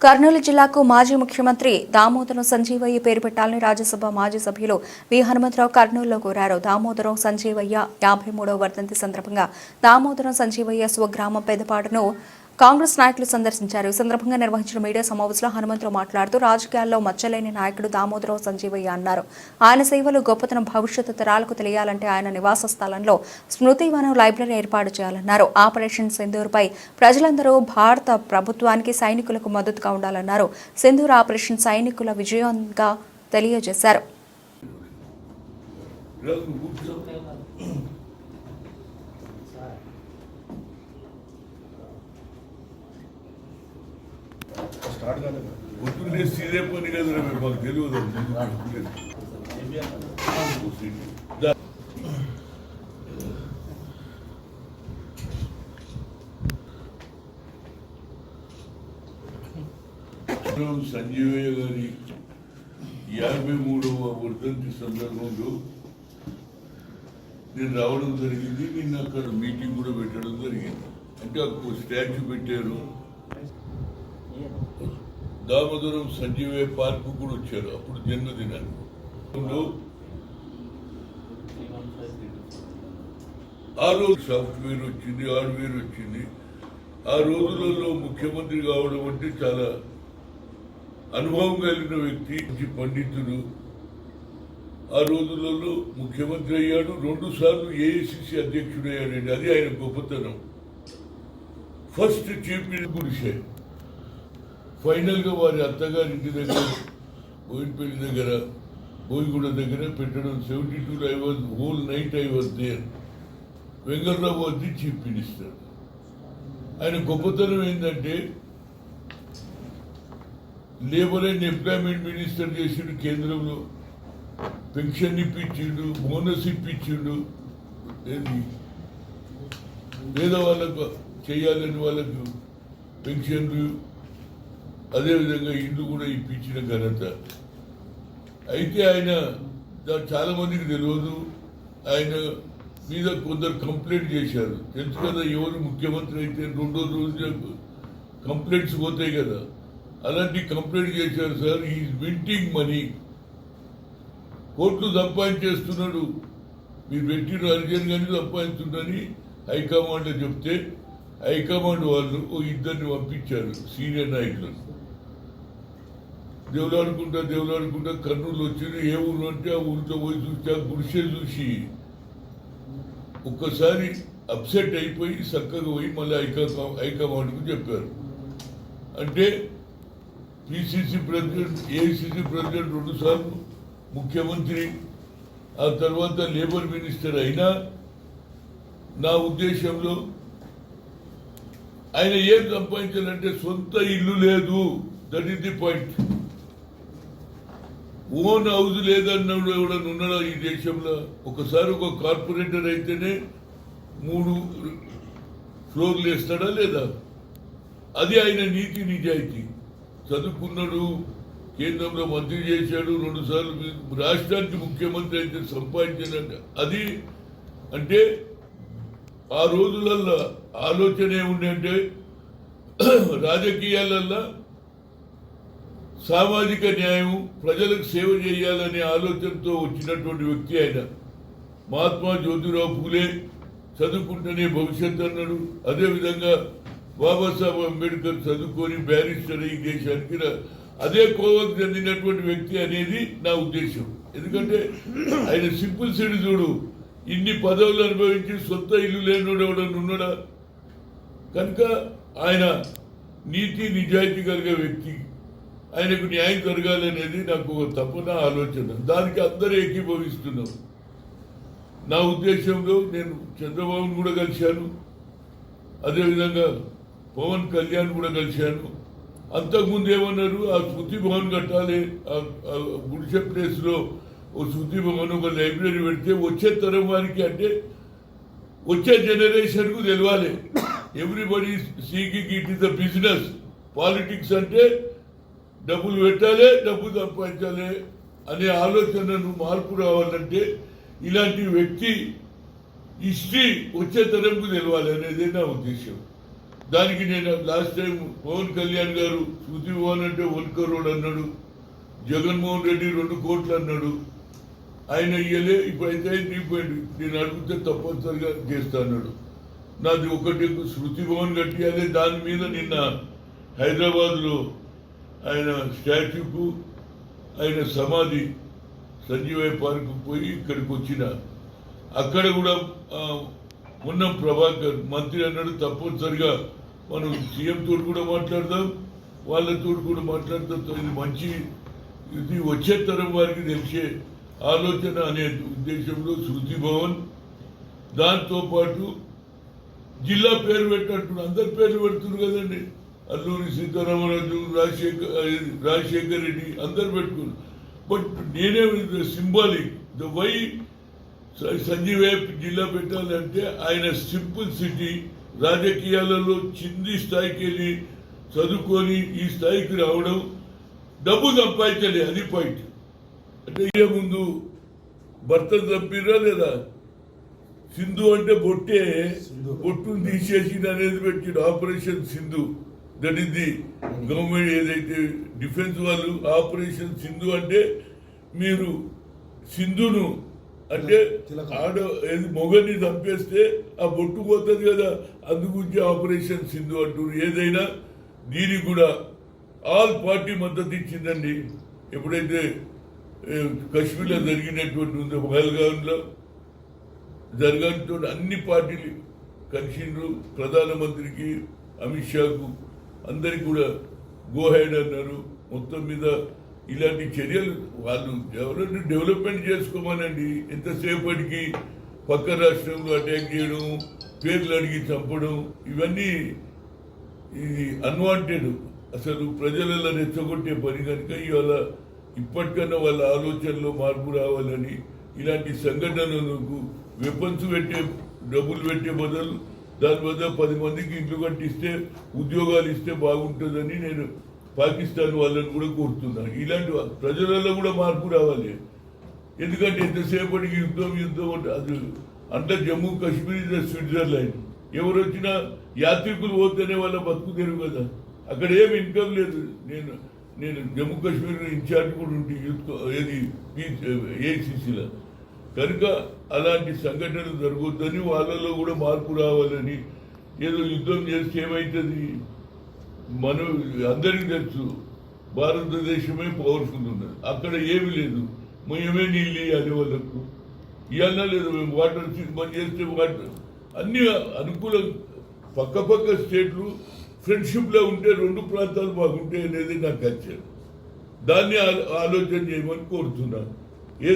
కర్నూలు జిల్లాకు మాజీ ముఖ్యమంత్రి దామోదరం సంజీవయ్య పేరు పెట్టాలని రాజ్యసభ మాజీ సభ్యులు వి హనుమంతరావు కర్నూలులో కోరారు. దామోదరం సంజీవయ్య 53వ వర్ధంతి సందర్భంగా దామోదరం సంజీవయ్య స్వగ్రామం పెదపాడును కాంగ్రెస్ నాయకులు సందర్శించారు. ఈ సందర్భంగా నిర్వహించిన మీడియా సమావేశంలో హనుమంతరావు మాట్లాడుతూ రాజకీయాల్లో మచ్చలేని నాయకుడు దామోదరం సంజీవయ్య అన్నారు. ఆయన సేవలు గొప్పతనం భవిష్యత్తు తరాలకు తెలియాలంటే ఆయన నివాస స్థలంలో స్మృతివనం లైబ్రరీ ఏర్పాటు చేయాలన్నారు. ఆపరేషన్ సింధూర్పై ప్రజలందరూ భారత ప్రభుత్వానికి సైనికులకు మద్దతుగా ఉండాలన్నారు. సింధూర్ ఆపరేషన్ సైనికుల విజయంగా తెలియజేశారు. పొద్దున్నే సీదే పని కదా మాకు తెలియదు. సంజీవయ్య గారి 53వ వర్ధంతి సందర్భంలో నేను రావడం జరిగింది. నిన్న అక్కడ మీటింగ్ కూడా పెట్టడం జరిగింది. అంటే అప్పుడు స్టాచ్యూ పెట్టారు. దామోదరం సంజీవయ్య పార్కు కూడా వచ్చారు. అప్పుడు జన్మదినాన్ని ఆ రోజు సాఫ్ట్వేర్ వచ్చింది, హార్డ్వేర్ వచ్చింది. ఆ రోజులలో ముఖ్యమంత్రి కావడం అంటే చాలా అనుభవం కలిగిన వ్యక్తి, పండితుడు. ఆ రోజులలో ముఖ్యమంత్రి అయ్యాడు. 2 సార్లు ఏఐసిసి అధ్యక్షుడు అయ్యాడండి. అది ఆయన గొప్పతనం. ఫస్ట్ చీఫ్ మినిస్టర్ గుడిసే ఫైనల్ గా వారి అత్తగారి ఇంటి దగ్గర బోయినపల్లి దగ్గర బోయిగూడ దగ్గర పెట్టడం. 72 I was whole night I was there. Venkatrao వచ్చి చీఫ్ మినిస్టర్. ఆయన గొప్పతనం ఏంటంటే లేబర్ అండ్ ఎంప్లాయ్మెంట్ మినిస్టర్ చేసిండు. కేంద్రంలో పెన్షన్ ఇప్పించిండు, బోనస్ ఇప్పించిండు. పేదవాళ్ళకు చేయాలని వాళ్ళకు పెన్షన్లు, అదేవిధంగా ఇల్లు కూడా ఇప్పించిన ఘనత. అయితే ఆయన చాలా మందికి తెలియదు. ఆయన మీద కొందరు కంప్లైంట్ చేశారు. తెలుసు కదా, ఎవరు ముఖ్యమంత్రి అయితే 2వ రోజు కంప్లైంట్స్ పోతాయి కదా, అలాంటి కంప్లైంట్ చేశారు. సార్, ఈజ్ మింటింగ్ మనీ, కోట్లు సంపాదించేస్తున్నాడు, మీరు పెట్టిన అర్జెంట్ కానీ సంపాదిస్తుందని హైకమాండ్ చెప్తే హైకమాండ్ వాళ్ళు 2 పంపించారు సీనియర్ నాయకులను. దేవులాడుకుంటా కర్నూలు వచ్చింది. ఏ ఊరు అంటే ఆ ఊరితో పోయి చూస్తే ఆ గుడిసె చూసి ఒక్కసారి అప్సెట్ అయిపోయి చక్కగా పోయి మళ్ళీ హైకమాండ్కు చెప్పారు. అంటే పిసిసి ప్రెసిడెంట్, ఏఐసిసి ప్రెసిడెంట్ 2 సార్లు ముఖ్యమంత్రి, ఆ తర్వాత లేబర్ మినిస్టర్ అయినా నా ఉద్దేశంలో ఆయన ఏం సంపాదించాలంటే సొంత ఇల్లు లేదు. That is the point. Own house లేదన్నాడు ఎవడన్నా ఉన్నాడా ఈ దేశంలో? ఒకసారి ఒక కార్పొరేటర్ అయితేనే 3 ఫ్లోర్లు వేస్తాడా లేదా? అది ఆయన నీతి నిజాయితీ. చదువుకున్నాడు, కేంద్రంలో మంత్రి చేశాడు, 2 సార్లు రాష్ట్రానికి ముఖ్యమంత్రి అయితే సంపాదించాడంట. అది అంటే ఆ రోజులల్లో ఆలోచన ఏముందంటే రాజకీయాలల్లో సామాజిక న్యాయం, ప్రజలకు సేవ చేయాలనే ఆలోచనతో వచ్చినటువంటి వ్యక్తి ఆయన. మహాత్మా జ్యోతిరావు పూలే చదువుకుంటేనే భవిష్యత్ అన్నాడు. అదేవిధంగా బాబాసాహెబ్ అంబేద్కర్ చదువుకొని బ్యారిస్టర్ ఈ దేశానికి అదే కోవకు చెందినటువంటి వ్యక్తి అనేది నా ఉద్దేశం. ఎందుకంటే ఆయన సింపుల్ సిటీ చూడు, ఇన్ని పదవులు అనుభవించి సొంత ఇల్లు లేనివాడు ఎవడన్నా ఉన్నాడా? కనుక ఆయన నీతి నిజాయితీ కలిగే వ్యక్తి. ఆయనకు న్యాయం జరగాలనేది నాకు ఒక తపన, ఆలోచన. దానికి అందరూ ఏకీభవిస్తున్నాం. నా ఉద్దేశంలో నేను చంద్రబాబును కూడా కలిశాను, అదేవిధంగా పవన్ కళ్యాణ్ కూడా కలిశాను. అంతకుముందు ఏమన్నారు, ఆ శృతి భవన్ కట్టాలి, గుడిసె ప్లేస్లో ఓ శృతి భవన్, ఒక లైబ్రరీ పెడితే వచ్చే తరం వారికి, అంటే వచ్చే జనరేషన్కు తెలవాలి. Everybody seeking it is the business. Politics అంటే డబ్బులు పెట్టాలి, డబ్బు సంపాదించాలి అనే ఆలోచనను మార్పు రావాలంటే ఇలాంటి వ్యక్తి హిస్టరీ వచ్చే తరంకు తెలవాలి అనేది నా ఉద్దేశం. దానికి నేను లాస్ట్ టైం పవన్ కళ్యాణ్ గారు శృతి భవన్ అంటే 1 crore అన్నాడు, జగన్మోహన్ రెడ్డి 2 కోట్లు అన్నాడు. ఆయన ఇయ్యలే, ఇప్పుడైతే అయిపోయింది. నేను అడిగితే తప్పనిసరిగా చేస్తా అన్నాడు. నాది ఒకటి శృతి భవన్ కట్టియాలి. దాని మీద నిన్న హైదరాబాద్లో ఆయన స్టాచ్యూకు ఆయన సమాధి సంజీవయ్య పార్కు పోయి ఇక్కడికి వచ్చిన అక్కడ కూడా ఉన్న ప్రభాకర్ మంత్రి అన్నాడు తప్పనిసరిగా మనం సీఎం తోటి కూడా మాట్లాడదాం, వాళ్ళతో కూడా మాట్లాడతాం. ఇది మంచి, ఇది వచ్చే తరం వారికి తెలిసే ఆలోచన అనే ఉద్దేశంలో శృతి భవన్, దాంతోపాటు జిల్లా పేరు పెట్టంటున్నారు. అందరి పేర్లు పెడుతున్నారు కదండి. అల్లూరి సీతారామరాజు, రాజశేఖర్ రెడ్డి అందరు పెట్టుకున్నారు. బట్ నేనే సింబాలిక్ ద వై సంజీవయ్య జిల్లా పెట్టాలంటే ఆయన సింపుల్ సిటీ, రాజకీయాలలో కింది స్థాయికి వెళ్ళి చదువుకొని ఈ స్థాయికి రావడం, డబ్బు సంపాదించాలి. అది పాయింట్. అంటే ఇదే ముందు భర్త చంపిరా లేదా? సింధు అంటే బొట్టే, బొట్టును తీసేసి అనేది పెట్టిండు operation Sindhu. That is the government ఏదైతే డిఫెన్స్ వాళ్ళు ఆపరేషన్ సింధు అంటే మీరు సింధును అంటే మొగని చంపేస్తే ఆ బొట్టు పోతుంది కదా, అందుగురించి ఆపరేషన్ సింధు అంటారు. ఏదైనా దీనికి కూడా ఆల్ పార్టీ మద్దతు ఇచ్చిందండి. ఎప్పుడైతే కశ్మీర్లో జరిగినటువంటి ఉందో పహల్గాంలో జరగడంతో అన్ని పార్టీలు కలిసిండ్రు. ప్రధానమంత్రికి, అమిత్ షాకు అందరికి కూడా గో హెడ్ అన్నారు. మొత్తం మీద ఇలాంటి చర్యలు వాళ్ళు ఎవరైనా డెవలప్మెంట్ చేసుకోమనండి. ఎంతసేపటికి పక్క రాష్ట్రంలో అటాక్ చేయడం, పేర్లు అడిగి చంపడం, ఇవన్నీ ఇది అన్వాంటెడ్. అసలు ప్రజలలో రెచ్చగొట్టే పని కనుక ఇవాళ ఇప్పటికన్నా వాళ్ళ ఆలోచనలో మార్పు రావాలని ఇలాంటి సంఘటనలకు వెపన్స్ పెట్టే, డబ్బులు పెట్టే బదులు దాని వల్ల 10 మందికి ఇంట్లో కట్టిస్తే, ఉద్యోగాలు ఇస్తే బాగుంటుందని నేను పాకిస్తాన్ వాళ్ళని కూడా కోరుతున్నాను. ఇలాంటి ప్రజలలో కూడా మార్పు రావాలి. ఎందుకంటే ఎంతసేపటికి యుద్ధం అంటే అది అంటే జమ్మూ కాశ్మీర్ ఇస్ స్విట్జర్లాండ్. ఎవరు వచ్చినా యాత్రికులు పోతేనే వాళ్ళ బతుకు తెరువు కదా. అక్కడ ఏమి ఇన్కమ్ లేదు. నేను జమ్మూ కాశ్మీర్ ఇన్ఛార్జ్ కూడా ఉంటే యూత్ ఏది ఏఐసిసిలో. కనుక అలాంటి సంఘటనలు జరగొద్దని, వాళ్ళలో కూడా మార్పు రావాలని. ఏదో యుద్ధం చేస్తే ఏమవుతుంది? మనం అందరికీ తెలుసు భారతదేశమే పవర్ఫుల్ ఉన్నది. అక్కడ ఏమి లేదు. మేమే నీళ్ళు ఇవ్వాలి వాళ్ళకు. ఇవ్వాలన్నా లేదు. మేము వాటర్ మనం చేస్తే వాటర్ అన్ని అనుకూలం. పక్క స్టేట్లు ఫ్రెండ్షిప్లో ఉంటే 2 ప్రాంతాలు బాగుంటాయి అనేది నాకు వచ్చారు. దాన్ని ఆలోచన చేయమని కోరుతున్నాను.